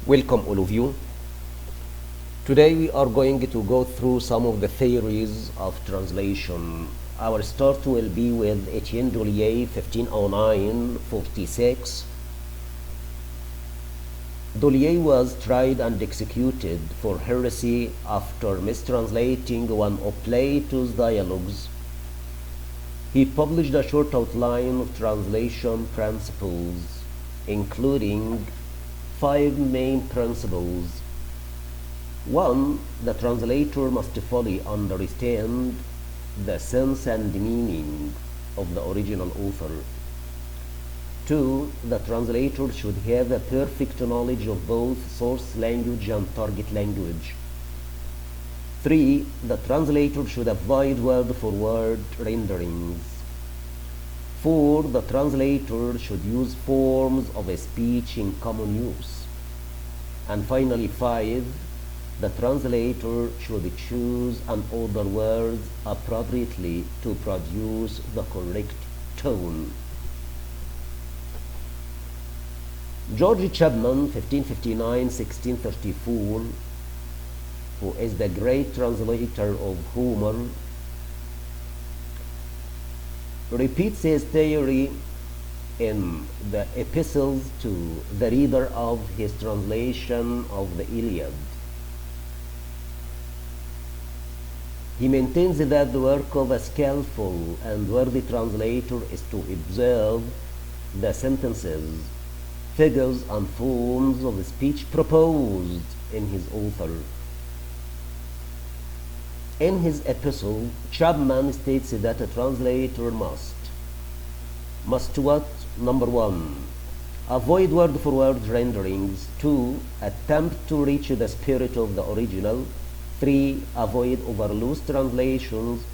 Welcome all of you. Today we are going to go through some of the theories of translation. Our start will be with Etienne Dollier 1509-46. Dollier was tried and executed for heresy after mistranslating one of Plato's dialogues. He published a short outline of translation principles, including 5 main principles. 1. The translator must fully understand the sense and meaning of the original author. 2. The translator should have a perfect knowledge of both source language and target language. 3. The translator should avoid word-for-word renderings. 4. The translator should use forms of a speech in common use. And finally, 5. The translator should choose and order words appropriately to produce the correct tone. George Chapman, 1559-1634, who is the great translator of Homer, repeats his theory in the epistles to the reader of his translation of the Iliad. He maintains that the work of a skillful and worthy translator is to observe the sentences, figures, and forms of the speech proposed in his author. In his epistle, Chapman states that a translator must what? Number 1, avoid word-for-word renderings. 2, attempt to reach the spirit of the original. 3, avoid overloose translations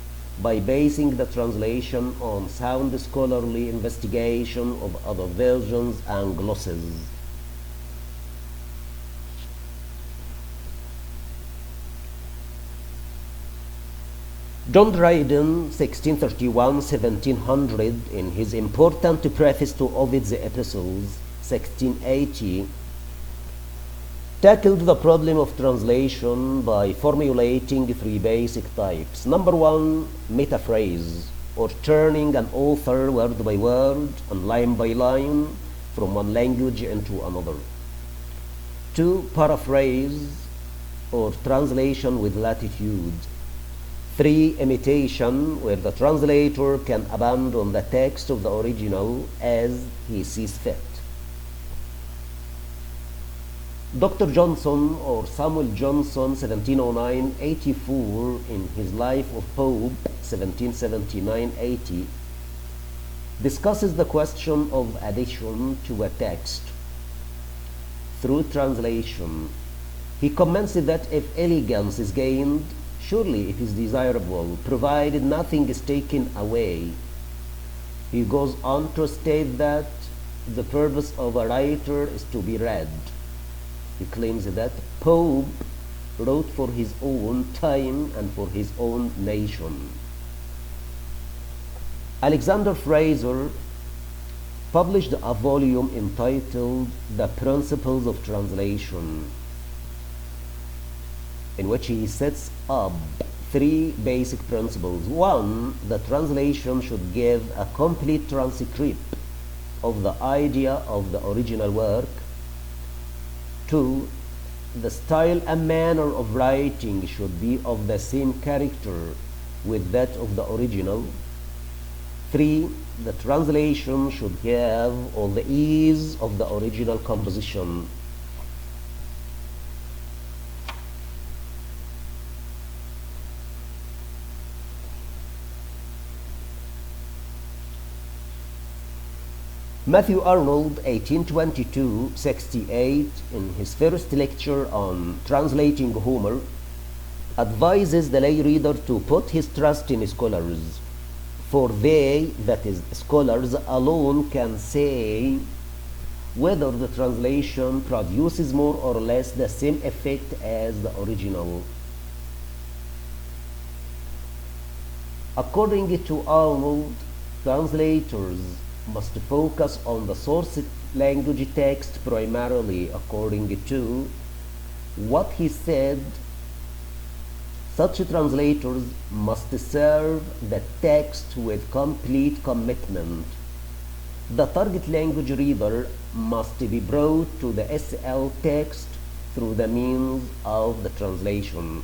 by basing the translation on sound scholarly investigation of other versions and glosses. John Dryden, 1631-1700, in his important preface to Ovid's Epistles, 1680, tackled the problem of translation by formulating 3 basic types. Number 1, metaphrase, or turning an author word by word and line by line from one language into another. 2, paraphrase, or translation with latitude. 3, imitation, where the translator can abandon the text of the original as he sees fit. Dr. Johnson, or Samuel Johnson, 1709-84, in his Life of Pope, 1779-80, discusses the question of addition to a text through translation. He comments that if elegance is gained, surely it is desirable, provided nothing is taken away. He goes on to state that the purpose of a writer is to be read. He claims that Pope wrote for his own time and for his own nation. Alexander Fraser published a volume entitled The Principles of Translation, in which he sets up 3 basic principles. 1, the translation should give a complete transcript of the idea of the original work. 2, the style and manner of writing should be of the same character with that of the original. 3, the translation should have all the ease of the original composition. Matthew Arnold, 1822-68, in his first lecture on translating Homer, advises the lay reader to put his trust in scholars, for they, that is, scholars alone, can say whether the translation produces more or less the same effect as the original. According to Arnold, translators must focus on the source language text primarily according to what he said. Such translators must serve the text with complete commitment. The target language reader must be brought to the SL text through the means of the translation.